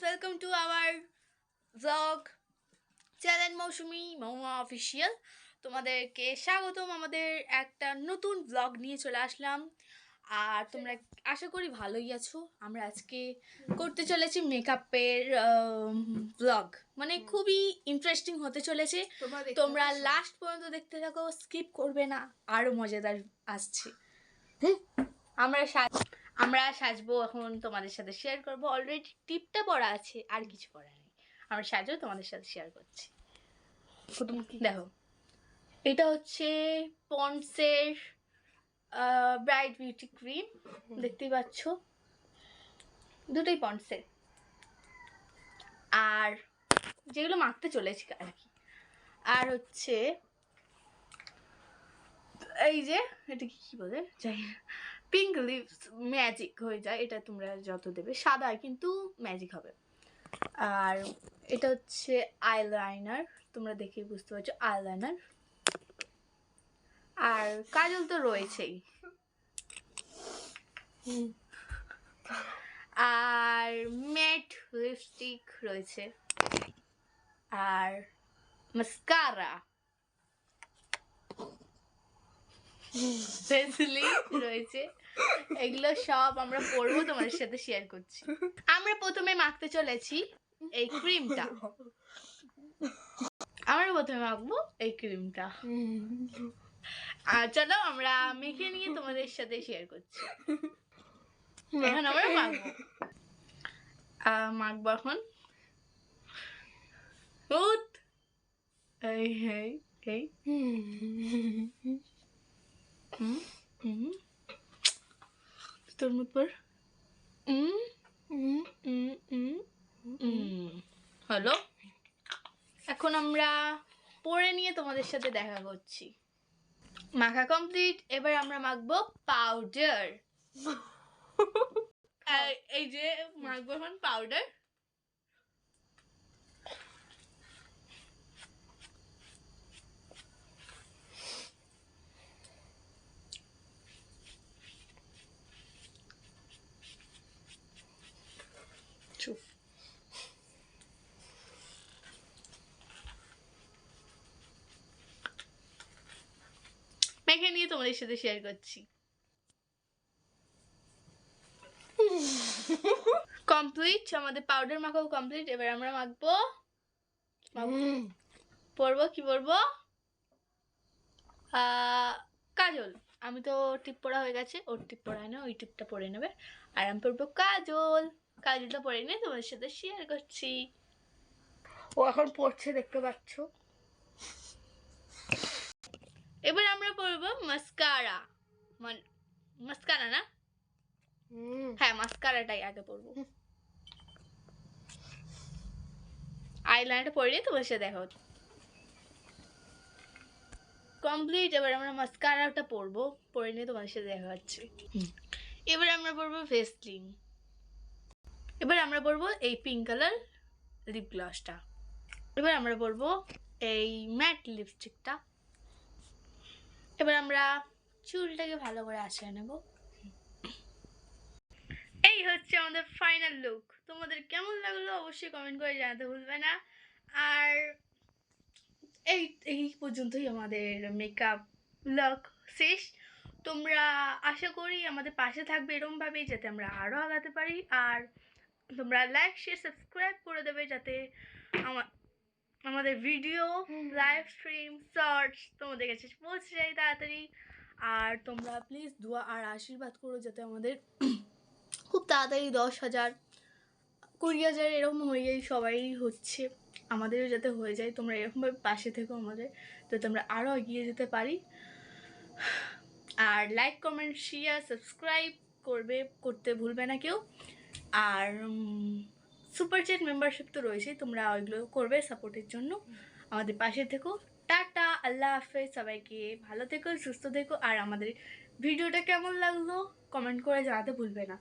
welcome to our vlog channel Mousumi Mahua official. তোমাদেরকে স্বাগতম আমাদের একটা নতুন ব্লগ নিয়ে চলে আসলাম। আর তোমরা আশা করি ভালোই আছো। আমরা আজকে করতে চলেছি মেকআপের ব্লগ, মানে খুবই ইন্টারেস্টিং হতে চলেছে। তোমরা লাস্ট পর্যন্ত দেখতে থাকো, স্কিপ করবে না, আরও মজাদার আসছে। আমরা সাজবো এখন, তোমাদের সাথে শেয়ার করবো। অলরেডি টিপটা পড়া আছে, আর কিছু পড়া নেই। আমরা সাজবো, তোমাদের সাথে শেয়ার করছি। দেখো, এটা হচ্ছে পন্ডসের ব্রাইট বিউটি ক্রিম, দেখতেই পাচ্ছ, দুটোই পন্ডসের। আর যেগুলো মাখতে চলেছি আর কি। আর হচ্ছে এই যে এটা কি বলে যাই, পিঙ্ক লিপস ম্যাজিক হয়ে যায়। এটা তোমরা যত দেবে সাদা কিন্তু ম্যাজিক হবে। আর এটা হচ্ছে আইলাইনার, তোমরা দেখে বুঝতে পারছো আইলাইনার। আর কাজল তো রয়েছেই। আর ম্যাট লিপস্টিক রয়েছে, আর মাস্কারা, পেন্সিলি রয়েছে। এগুলো সব আমরা পরবো, তোমাদের সাথে শেয়ার করছি। আমরা প্রথমে মাখতে চলেছি এই ক্রিমটা। আমরা প্রথমে মাখবো এই ক্রিমটা। আর চলো আমরা মেখে নিয়ে তোমাদের সাথে শেয়ার করছি। এখন আমরা মাখবো এখন। এই এই এই তোর মুখ পর হলো। এখন আমরা পরে নিয়ে তোমাদের সাথে দেখা করছি। মাখা কমপ্লিট। এবার আমরা মাখবো পাউডার। এই যে মাখবো এখন পাউডার। মেখে নিয়ে তোমাদের সাথে শেয়ার করছি। কমপ্লিট, আমাদের পাউডার মাখাও কমপ্লিট। এবার আমরা মাখবো, পরবো কি পরবো, কাজল। আমি তো টিপ পরা হয়ে গেছে, ওর টিপ পরায় না, ওই টিপটা পরে নেবে। আর আমি পরবো কাজল। কাজলটা পরে নিয়ে তোমাদের সাথে শেয়ার করছি। ও এখন পড়ছে, দেখতে পাচ্ছ। এবার আমরা পরবো মাস্কারা। মাস্কারা না, হ্যাঁ মাস্কারাটাই আগে পরবো। আইলাইনারটা পরে নিয়ে তোমার সাথে দেখা হচ্ছে। কমপ্লিট। এবার আমরা মাস্কারাটা পরবো, পরে নিয়ে তোমাদের সাথে দেখা হচ্ছে। এবার আমরা পরবো ভেসলিন। এবার আমরা পরবো এই পিঙ্ক কালার লিপ গ্লসটা। এবার আমরা পরবো এই ম্যাট লিপস্টিকটা। এবার আমরা চুলটাকে ভালো করে আঁচড়ে নেব। এই হচ্ছে আমাদের ফাইনাল লুক। তোমাদের কেমন লাগলো অবশ্যই কমেন্ট করে জানাতে ভুলবে না। আর এই পর্যন্তই আমাদের মেকআপ লুক শেষ। তোমরা আশা করি আমাদের পাশে থাকবে এরকমভাবেই, যাতে আমরা আরও আগাতে পারি। আর তোমরা লাইক শেয়ার সাবস্ক্রাইব করে দেবে, যাতে আমাদের ভিডিও লাইভ স্ট্রিম শর্টস তোমাদের কাছে পৌঁছে যায় তাড়াতাড়ি। আর তোমরা প্লিজ দোয়া আর আশীর্বাদ করো, যাতে আমাদের খুব তাড়াতাড়ি 10,000 20,000 এরকম হয়ে যায়। সবাই হচ্ছে, আমাদেরও যাতে হয়ে যায়। তোমরা এরকমভাবে পাশে থেকো আমাদের, যাতে আমরা আরও এগিয়ে যেতে পারি। আর লাইক কমেন্ট শেয়ার সাবস্ক্রাইব করতে ভুলবে না কেউ। আর সুপার চ্যাট মেম্বারশিপ তো রয়েছে, তোমরা ওইগুলো করবে সাপোর্টের জন্য। আমাদের পাশে থেকো। টাটা, আল্লাহ হাফেজ। সবাইকে ভালো থেকো, সুস্থ থেকো। আর আমাদের ভিডিওটা কেমন লাগলো কমেন্ট করে জানাতে ভুলবে না।